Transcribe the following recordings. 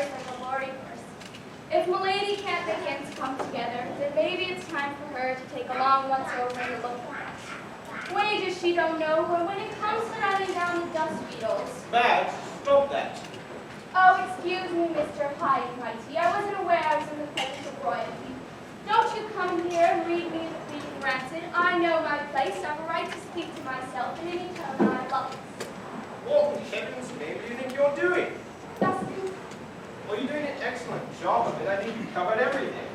fires like a lorry horse. If Milady can't begin to come together, then maybe it's time for her to take a long once over and look at us. Wages she don't know, but when it comes to running down the dust beetles. Madge, stop that. Oh, excuse me, Mr. High and Mighty. I wasn't aware I was in the presence of royalty. Don't you come here and read me the Queen Rancid. I know my place. I have a right to speak to myself in any tone I love. What in heaven's name do you think you're doing? Dusting. Well, you're doing an excellent job of it. I think you've covered everything.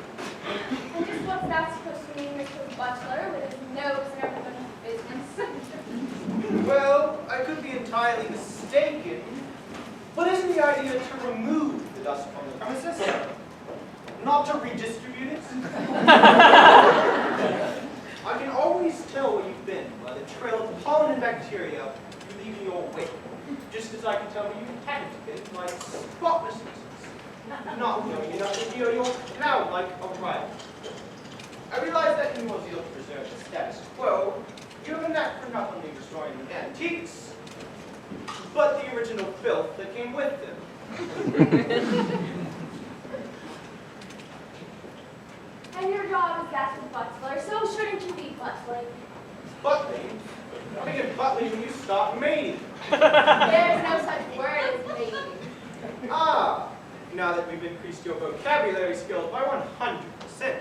And just what's that supposed to mean, Mr. Butler, with his nose and everybody's business? Well, I could be entirely mistaken, but isn't the idea to remove the dust from the premises? Not to redistribute it? I can always tell where you've been by the trail of pollen and bacteria you leave in your wake, just as I can tell where you haven't been by spotlessness, not knowing enough to hear your cloud like a rival. I realize that in your zeal to preserve the status quo, you have a knack for not only destroying the antiques, but the original filth that came with them. And your job is that of butler, so shouldn't you be butling? Butling? I think it's butling when you start mating. There's no such word as mating. Ah, now that we've increased your vocabulary skills by 100%,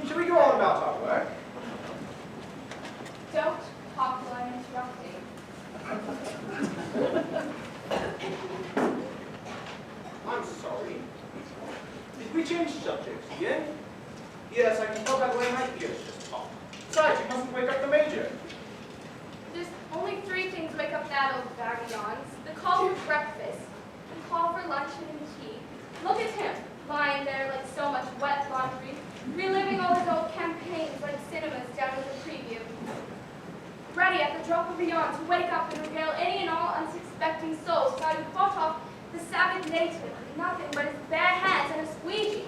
should we go on about our work? Don't talk while I'm interrupting. I'm sorry. Did we change subjects again? Yes, I can tell by the way my ears just pop. Besides, you mustn't wake up the Major. There's only three things wake up that old bag of yawns. The call for breakfast, the call for luncheon and tea. Look at him, lying there like so much wet laundry, reliving all his old campaigns like cinemas down with a preview. Ready at the drop of a yawn to wake up and regale any and all unsuspecting souls who had fought off the savage native with nothing but his bare hands and a squeegee.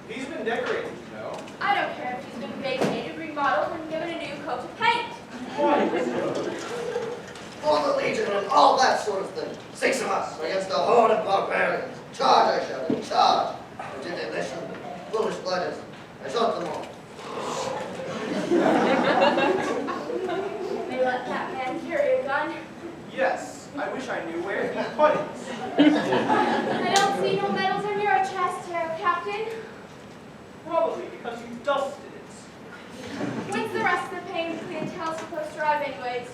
He's been decorated, you know. I don't care if he's been vacated, remodeled, and given a new coat of paint. Why? For the Legion and all that sort of thing. 6 of us against a horde of barbarians. Charge, I shouted, charge. But did they listen? Foolish blighters. I shot them all. They let that man carry a gun. Yes, I wish I knew where he put it. I don't see no medals on your chest here, Captain. Probably because you dusted it. When's the rest of the paying clientele supposed to arrive anyways?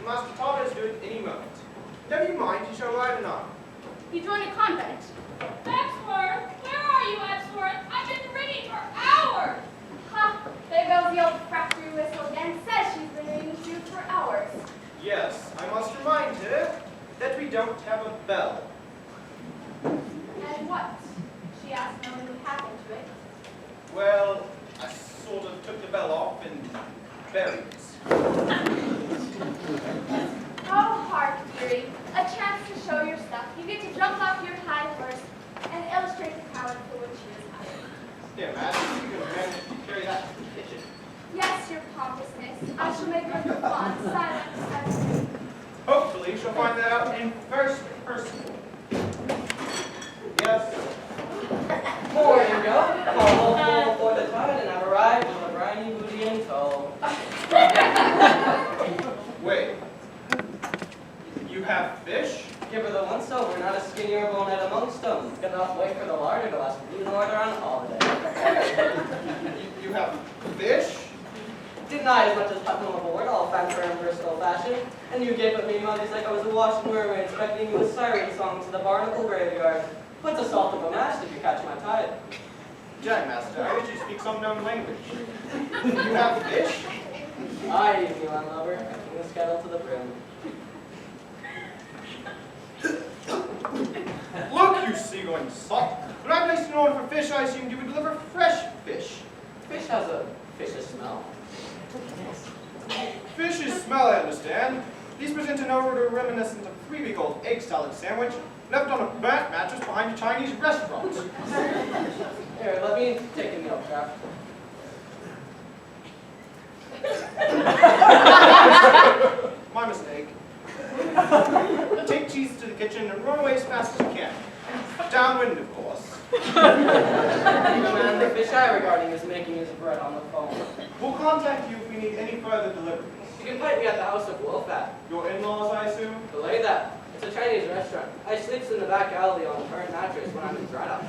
Master Thomas is doing any moment. Never you mind, he shall ride anon. You joined a convent. Ebsworth! Where are you, Ebsworth? I've been ringing for hours! Ha! There goes the old factory whistle again. Says she's been ringing you for hours. Yes, I must remind her that we don't have a bell. And what? She asked knowing what happened to it. Well, I sort of took the bell off and buried it. Oh, hark, dearie. A chance to show your stuff. You get to jump off your high horse and illustrate the talent for which she is hired. Here, Matt, you can manage to carry that to the kitchen. Yes, your pompousness. I shall make her fun, silent, Hopefully, she'll find that out in first person. Yes. Morning, Joe. Call full for the tide, and I've arrived with a briny booty in tow. Wait. You have fish? Give her the once over, not a skinnier bonehead amongst them. Cannot wait for the larder to last blue norther on holiday. You have fish? Didn't I as much as Putnam aboard, all fanfare and Bristol fashion? And you gave at me monies like I was a Washington mermaid expecting you a siren song to the barnacle graveyard. What's a salt of a mast if you catch my tide? Jack, Master, I wish you speak some known language. You have fish? Aye, you landlubber, king the scuttle to the brim. Look, you seagoing salt. When I placed an order for fish, I assumed you would deliver fresh fish. Fish has a fishy smell. Fish's smell, I understand. These present an odor reminiscent of 3-week-old egg salad sandwich left on a burnt mattress behind a Chinese restaurant. Here, let me take a meal craft. My mistake. Take cheese to the kitchen and run away as fast as you can. Downwind, of course. Man, the fish eye regarding is making his bread on the phone. We'll contact you if we need any further deliveries. You can find me at the House of Wolfat. Your in-laws, I assume? Belay that. It's a Chinese restaurant. I sleeps in the back alley on a current mattress when I'm in Greta.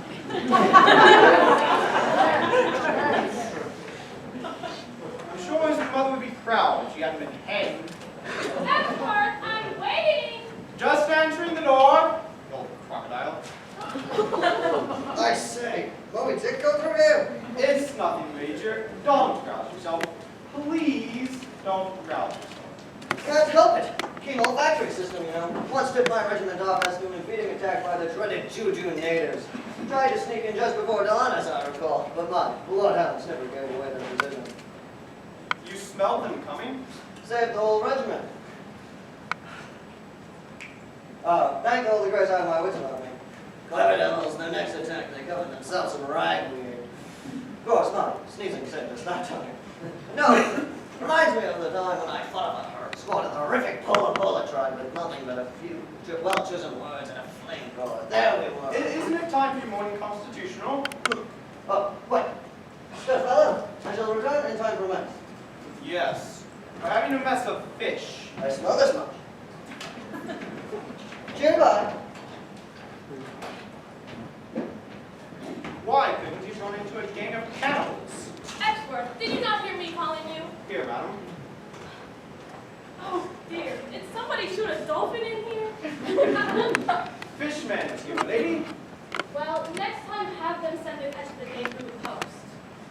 I'm sure his mother would be proud if she hadn't been hanged. Edward, I'm waiting. Just answering the door. You old crocodile. I say, Moby Dick go through here. It's nothing major. Don't rouse yourself. Please don't rouse yourself. Can't help it. Keen olfactory system, you know. Once stood my regiment off as human being attacked by the dreaded Juju natives. Tried to sneak in just before dawn, as I recall, but my bloodhounds never gave away their position. You smelled them coming? Saved the whole regiment. Thank the Holy Grace I have my wits about me. Clever devils, their next attack, they covered themselves in ragweed. Of course, not sneezing sickness that time. No, reminds me of the time when I fought up a herd, squad of the horrific Pola tribe with nothing but a few well-chosen words and a flamethrower. There we were. Isn't it time for your morning constitutional? Wait. Good fellow, I shall return in time for mess. Yes. We're having a mess of fish. I smell this much. Cheer by. Why couldn't you join into a gang of cannibals? Edward, did you not hear me calling you? Here, madam. Oh dear, did somebody shoot a dolphin in here? Fishman is here, lady. Well, next time have them send a catch of the day through the post.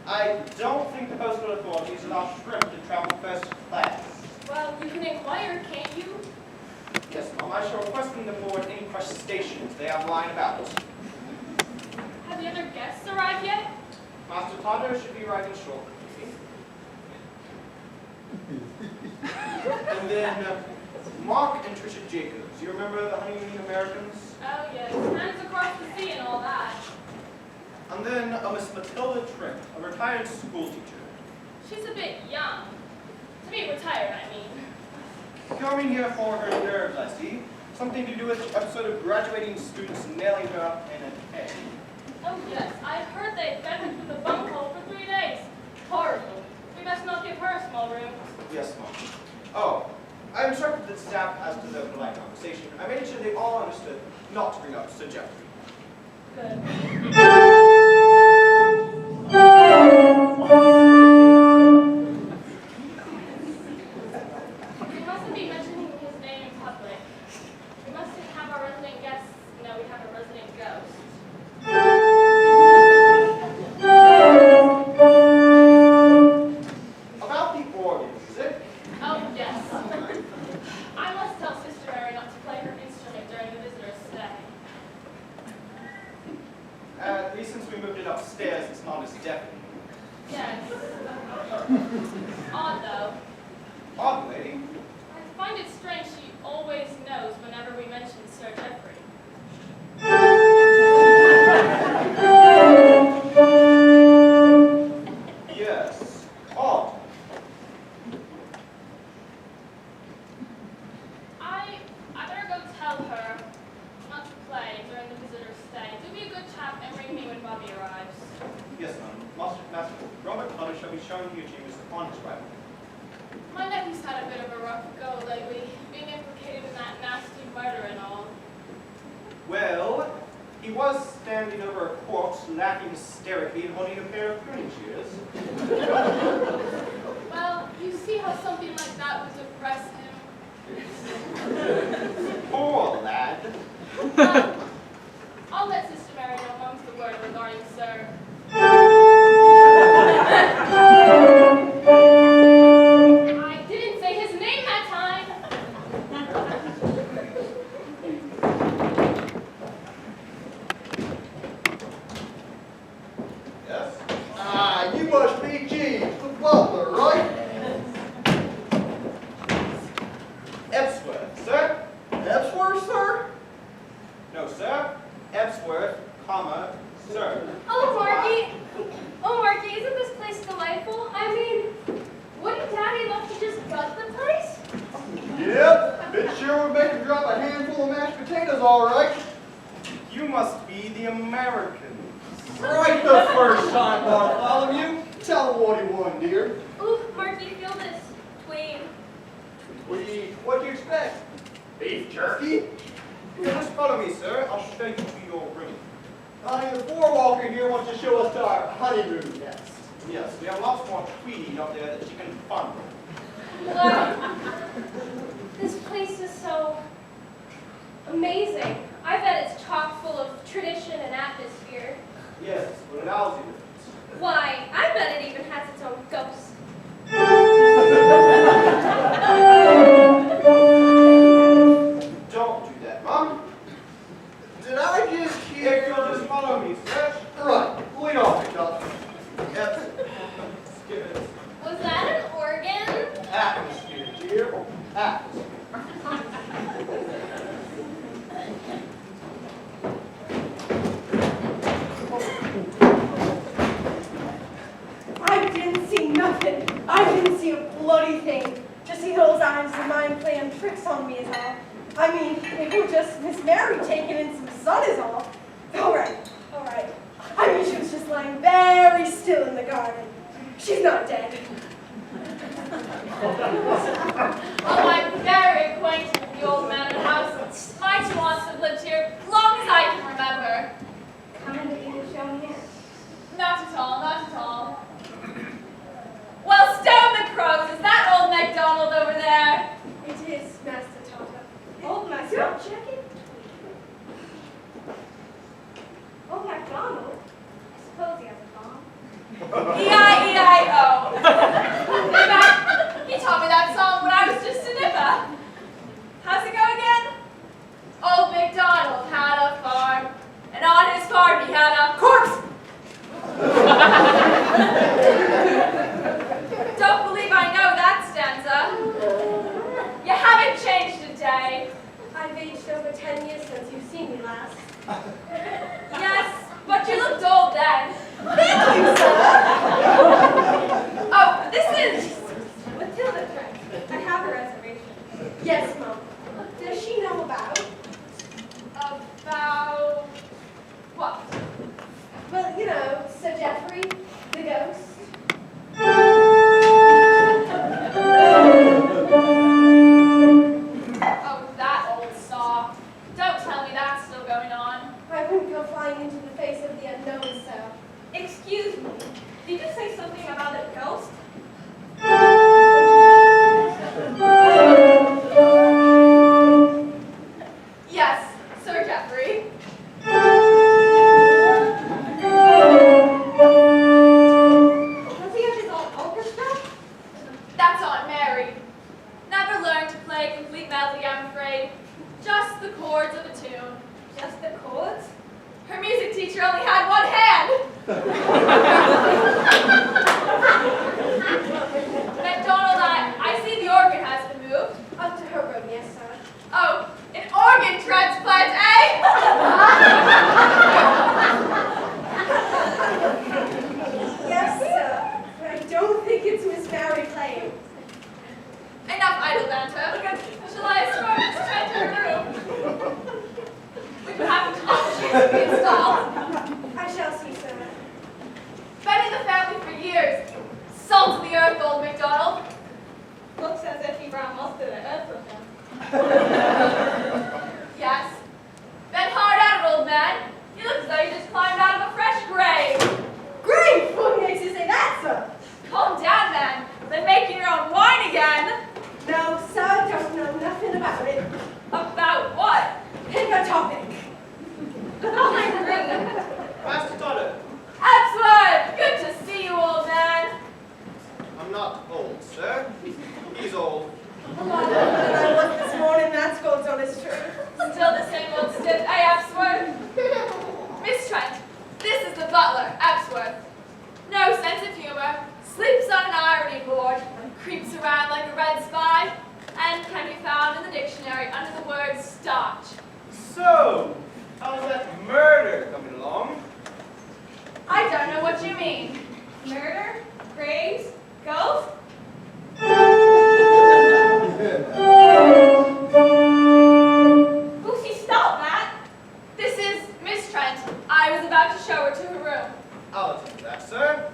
I don't think the postal authorities allow shrimp to travel first class. Well, you can inquire, can't you? Yes, ma'am. I shall request them to forward any crustaceans they have lying about. Have the other guests arrived yet? Master Tondo should be arriving shortly. And then Mark and Tricia Jacobs. You remember the Honeymoon Americans? Oh yes, hands across the sea and all that. And then a Miss Matilda Tripp, a retired school teacher. She's a bit young. To be retired, I mean. Coming here for her nerves, I see. Something to do with the episode of graduating students nailing her up in a keg. Oh yes, I've heard they've fed her through the bunghole for 3 days. Horrible. We best not give her a small room. Yes, Mom. Oh, I instructed the staff as to the polite conversation. I made sure they all understood not to bring up Sir Geoffrey. Good. We mustn't be mentioning his name in public. We mustn't have our resident guests know we have a resident ghost. About the organ, is it? Oh, yes. I must tell Sister Mary not to play her instrument during the visitor's stay. At least since we moved it upstairs, it's not as deafening. Yes. Odd, though. Odd lady. I find it strange she always knows whenever we mention Sir Geoffrey. Yes. Odd. I better go tell her not to play during the visitor's stay. Do be a good chap and ring me when Bobby arrives. Yes, ma'am. Master Robert Potter shall be shown to your chambers upon his arrival. My nephew's had a bit of a rough go lately, being implicated in that nasty murder and all. Well, he was standing over a corpse, laughing hysterically and holding a pair of pruning shears. Well, you see how something like that would depress him. Poor lad. I'll let Sister Mary know Mom's the word regarding Sir. I didn't say his name that time. Yes? Ah, you must be Jeeves, the butler, right? Epsworth, sir? Epsworth, sir? No, sir. Epsworth, comma, sir. Oh, Marky! Oh, Marky, isn't this place delightful? I mean, wouldn't Daddy love to just gut the place? Yep, it sure would make you drop a handful of mashed potatoes, all right. You must be the Americans. Right the first time, Bartholomew. Tell what you want, dear. Ooh, Marky, feel this. Tweed. What do you expect? Beef jerky? Just follow me, sir. I'll show you to your room. The floorwalker here wants to show us our honeymoon nest. Yes, we have lots more Tweety up there that you can fondle. Wow. This place is so amazing. I bet it's chock full of tradition and atmosphere. Yes, but it allows you. Why, I bet it even has its own ghost. Don't do that, Mom. Did I just If hear? you'll just follow me, sir. Right, lead on, McDonald. Yep. Good. Was that an organ? Atmosphere, dear. Atmosphere. I didn't see nothing. I didn't see a bloody thing. Just see those eyes of mine playing tricks on me is all. I mean, it was just Miss Mary taking in some sun is all. All right, all right. I mean, she was just lying very still in the garden. She's not dead. Oh, I'm very acquainted with the old manor house. My two aunts have lived here as long as I can remember. Come and get you shown here. Not at all, not at all. Well, stone the crows, is that old MacDonald over there? It is, Master Toto. Old Master Chicken? Old MacDonald? I suppose he has a bomb. E-I-E-I-O. In fact, he taught me that song when I was just a nipper. How's it go again? Old MacDonald had a farm, and on his farm he had a corpse. Don't believe I know that stanza. You haven't changed a day. I've aged over 10 years since you've seen me last. Yes, but you looked old then. Thank you, sir. Oh, this is... Matilda Trent. I have a reservation. Yes, Mom. Does she know about? About... what? Well, you know, Sir Geoffrey, the ghost. Oh, that old saw. Don't tell me that's still going on. I wouldn't go flying into the face of the unknown, sir. Excuse me. Did you say something about a ghost? Yes, Sir Geoffrey. Does he have his own orchestra? That's Aunt Mary. Never learned to play complete melody, I'm afraid. Just the chords of a tune. Just the chords? Her music teacher only had one hand. MacDonald, I see the organ has been moved. Up to her room, yes, sir. Oh, an organ transplant, eh? Yes, sir. But I don't think it's Miss Mary playing. Enough idle banter. Shall I escort Miss Trent to her room? We can have a talk sheet to be installed. I shall see, sir. Been in the family for years. Salt of the earth, old MacDonald. Looks as if he brought most of the earth with him. Yes. Been hard at it, old man. You look as though you just climbed out of a fresh grave. Great! What makes you say that, sir? Calm down, man. Been making your own wine again. No, sir, don't know nothing about it. About what? Pick a topic. Master Toto, Absworth! Good to see you, old man. I'm not old, sir. He's old. A lot older than I was this morning, that's God's honest truth. Still the same old stiff, eh, Absworth? Miss Trent, this is the butler, Absworth. No sense of humor, sleeps on an irony board, creeps around like a red spy, and can be found in the dictionary under the word starch. So, how's that murder coming along? I don't know what you mean. Murder? Graves? Ghosts? Lucy, stop that! This is Miss out to show her to her room. I'll attend to that, sir.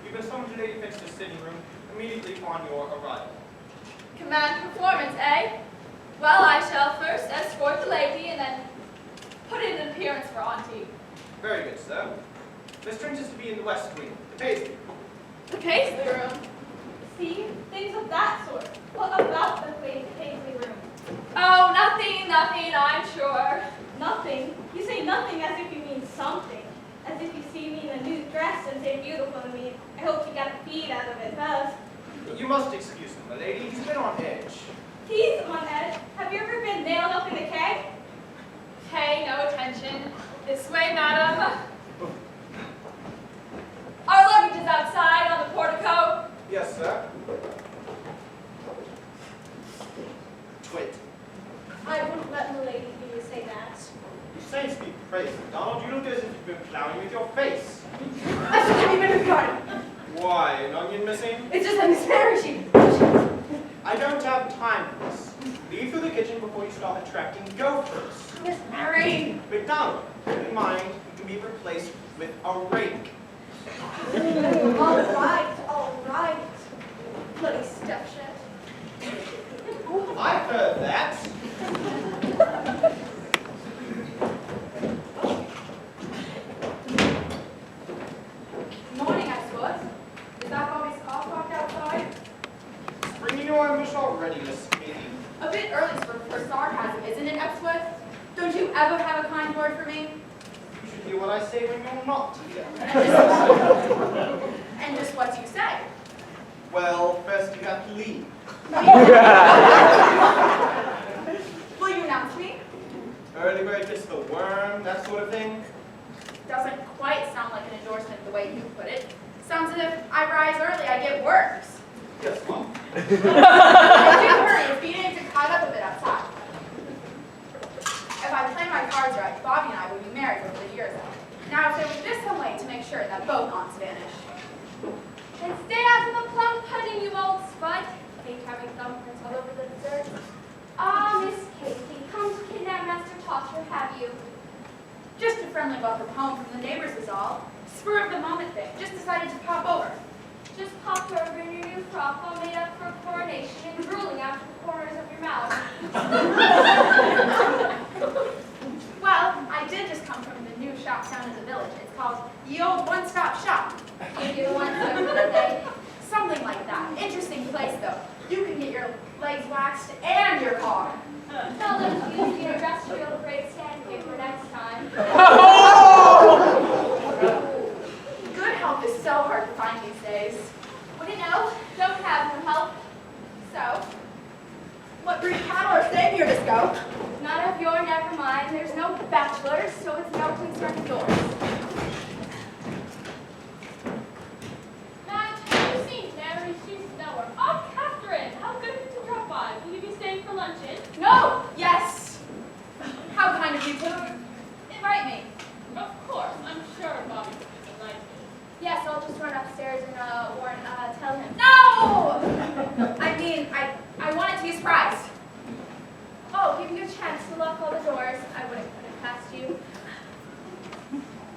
You've been summoned to Lady Finster's sitting room immediately upon your arrival. Command performance, eh? Well, I shall first escort the lady and then put in an appearance for Auntie. Very good, sir. Miss Trent is to be in the West Wing, the Paisley room. The Paisley room. See? Things of that sort. What about the Paisley room? Oh, nothing, I'm sure. Nothing. You say nothing as if you mean something. As if you see me in a new dress and say beautiful to me. I hope you got a feed out of it first. You must excuse him, my lady. He's been on edge. He's on edge. Have you ever been nailed up in a keg? Pay no attention. This way, madam. Our luggage is outside on the portico. Yes, sir. Twit. I wouldn't let the lady hear you say that. You say speak praise, Donald. You look as if you've been plowing with your face. I should have even forgotten. Why, an onion missing? It's just that Miss Mary, she... I don't have time for this. Leave through the kitchen before you start attracting gophers. Miss Mary. McDonald, keep in mind, you can be replaced with a rake. All right. Bloody stuff shit. I've heard that. Morning, I suppose. Is that Bobby's car parked outside? Bringing your ambush already, Miss Speedy. A bit early for sarcasm, isn't it, Epsworth? Don't you ever have a kind word for me? You should hear what I say when you're not here. And just what do you say? Well, first you have to leave. Will you announce me? Early bird gets the worm, that sort of thing. Doesn't quite sound like an endorsement the way you put it. Sounds as if I rise early, I get worms. Yes, Mom. I do hurry, the feedings are caught up a bit outside. If I play my cards right, Bobby and I will be married over the years. Now, if there was just some way to make sure that both aunts vanish. And stay out of the plum pudding, you old spud. Hate having thumbprints all over the dessert. Ah, Miss Casey, come to kidnap Master Tosher, have you? Just a friendly welcome home from the neighbors is all. Spur of the moment thing. Just decided to pop over. Just popped over in your new frock, all made up for a coronation and drooling out of the corners of your mouth. Well, I did just come from the new shop down in the village. It's called Ye Old One-Stop Shop. Give you the one for the day. Something like that. Interesting place, though. You can get your legs waxed and your car. Tell them to use the industrial grade sandpaper next time. Good help is so hard to find these days. Wouldn't know, don't have no help. So, What breed of cattle are staying here, Disco? none of your never mind. There's no bachelors, so it's no concern of yours. Madge, have you seen Mary? She's nowhere. Oh, Catherine, how good of you to drop by. Will you be staying for luncheon? No! Yes! How kind of you to invite me. Of course, I'm sure Bobby would like you. Yes, I'll just run upstairs and tell him. No! I mean, I want it to be a surprise. Oh, give you a chance to lock all the doors. I wouldn't put it past you.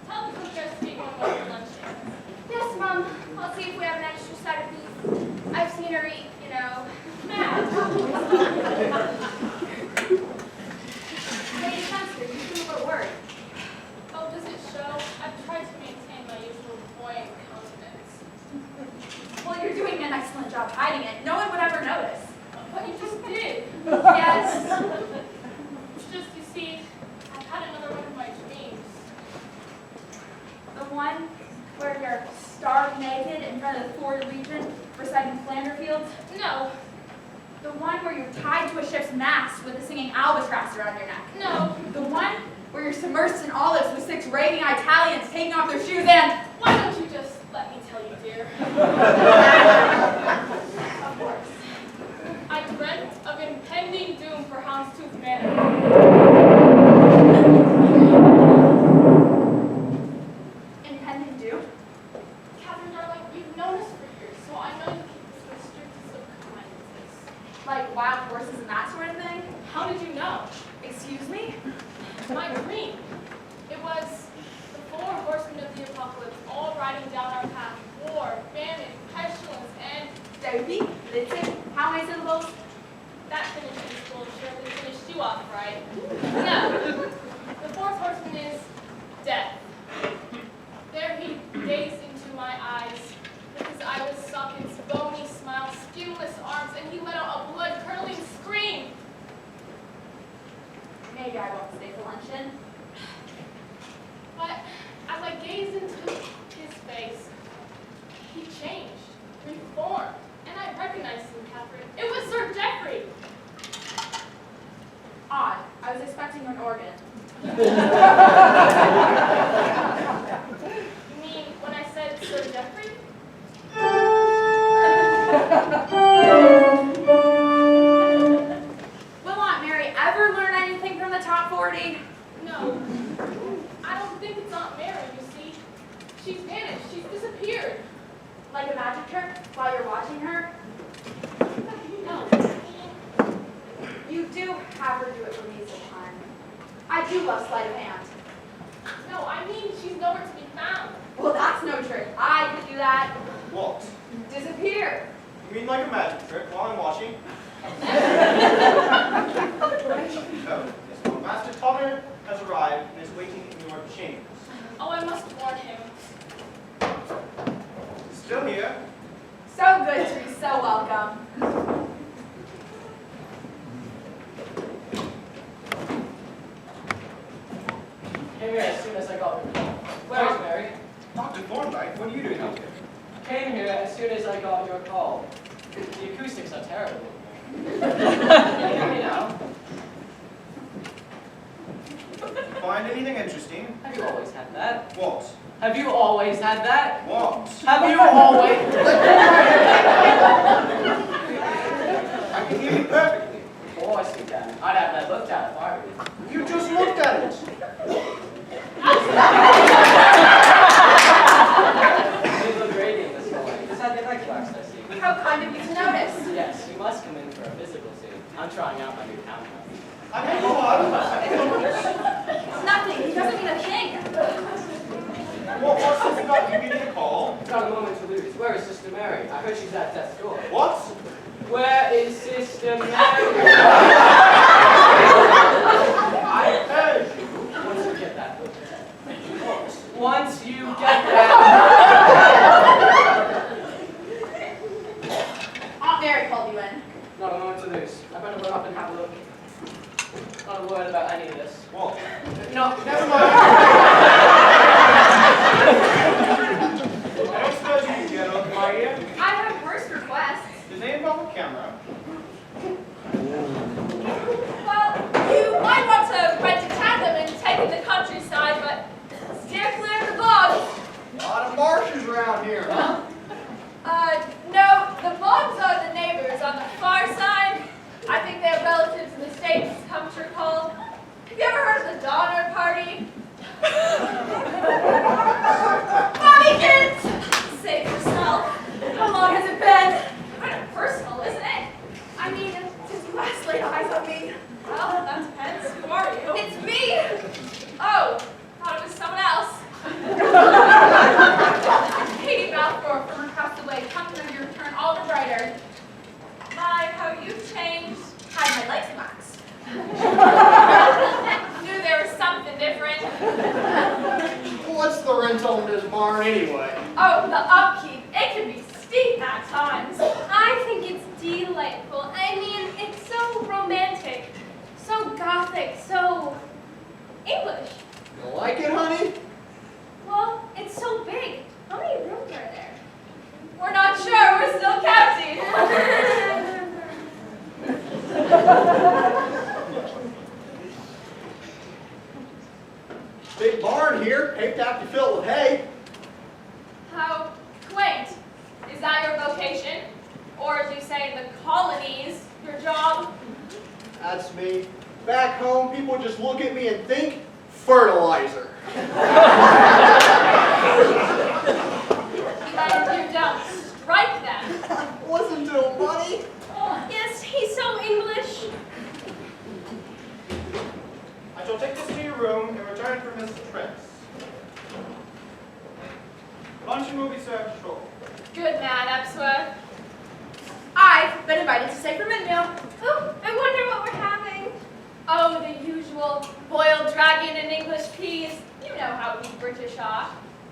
Tell the cook guest to take one more for luncheon. Yes, Mom. I'll see if we have an extra side of beef. I've seen her eat, you know. Madge, Lady Spencer, you can move a word. oh, does it show? I've tried to maintain my usual buoyant countenance. Well, you're doing an excellent job hiding it. No one would ever notice. But you just did. Yes. It's just, you see, I've had another one of my dreams. The one where you're starved naked in front of the Ford Legion reciting Flander Fields. No, The one where you're tied to a ship's mast with a singing albatross around your neck. no. The one where you're submersed in olives with 6 raving Italians taking off their shoes and... Why don't you just let me tell you, dear? Of course. I dreamt of impending doom for Houndstooth Manor. Impending doom? Catherine, darling, you've known us for years, so I know you keep this in the strictest of confidences. Like wild horses and that sort of thing? How did you know? Excuse me? My dream. It was the 4 horse Sophie, Blitzen, how many syllables? That finishing school surely finished you off, right? No. The fourth horseman is death. There he gazed into my eyes with his eyeless sockets, bony smile, skinless arms, and he let out a blood-curdling scream. Maybe I won't stay for luncheon. But as I gazed into his face, he changed, reformed, and I recognized him, Catherine. It was Sir Geoffrey. Odd. I was expecting an organ. You mean when I said Sir Geoffrey? Will Aunt Mary ever learn anything from the top 40? No. I don't think it's Aunt Mary, you see. She's vanished. She's disappeared. Like a magic trick while you're watching her? No. You do have her do it for me sometime. I do love sleight of hand. No, I mean she's nowhere to be found. Well, that's no trick. I could do that. What? Disappear. You mean like a magic trick while I'm watching? Oh, yes, well, Master Tommen has arrived and is waiting in your chambers. Oh, I must warn him. Still here? So good to be so welcome. Came here as soon as I got your call. Where is Mary? Dr. Thorndyke, what are you doing out here? Came here as soon as I got your call. The acoustics are terrible. Can you hear me now? Find anything interesting? Have you always had that? What? Have you always had that? What? Have you always? I can hear you perfectly. Of course you can. I'd have that looked at if I were you. You just looked at it. You look radiant this morning. Just had the neck waxed, I see. How kind of you to notice. Yes, you must come in for a physical soon. I'm trying out my new camera. I mean, go on. Nothing. He doesn't mean a thing. What's this about you getting a call? Got a moment to lose. Where is Sister Mary? I heard she's at death's door. What? Where is Sister Mary? I heard you. Once you get that. Once you get that. Aunt Mary called you in. Not a moment to lose. I better run up and have a look. Not a word about any of this. What? No, never mind. I don't suppose you can get over my ear. I have first requests. Do they involve a camera? Well, you might want to rent a tandem and take in the countryside, but steer clear of the bogs. A lot of marshes around here, huh? No, the bogs are the neighbors on the far side. I think they have relatives in the States, Comfort called. Have you ever heard of the Donner Party? Mommy kids! Save yourself. How long has it been? Kind of personal, isn't it? I mean, since you last laid eyes on me. Well, that depends. Who are you? It's me! Oh, thought it was someone else. Katie Balfour from across the way, coming of your return all the brighter. My, how you've changed. Had my legs waxed. Knew there was something different. What's the rent on this barn anyway? Oh, the upkeep. It can be steep at times. I think it's delightful. I mean, it's so romantic, so gothic, so English. You like it, honey? Well, it's so big. How many rooms are there? We're not sure. We're still counting. Big barn here, hate to have to fill it with hay. How quaint. Is that your vocation? Or as you say in the colonies, your job? That's me. Back home, people just look at me and think fertilizer. And you don't strike them. Listen to him, buddy. Oh, yes, he's so English. I shall take this to your room and return for Miss Trent. Luncheon will be served shortly. Good man, Epsworth. been invited to stay for midmeal. Oh, I wonder what we're having. Oh, the usual boiled dragon and English peas. You know how we British are.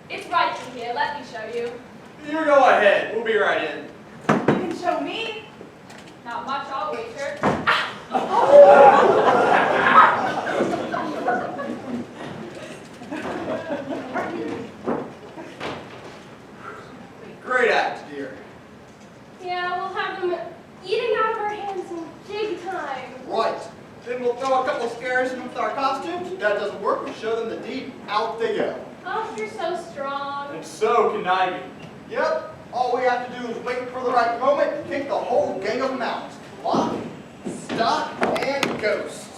It's right in here. Let me show you. You go ahead. We'll be right in. You can show me. Not much, I'll wager. Great act, dear. Yeah, we'll have them eating out of our hands in jig time. Right. Then we'll throw a couple scares in with our costumes. If that doesn't work, we show them the deed. Out they go. Oh, you're so strong. And so conniving. Yep. All we have to do is wait for the right moment and kick the whole gang of them out. Lock, stock, and ghost.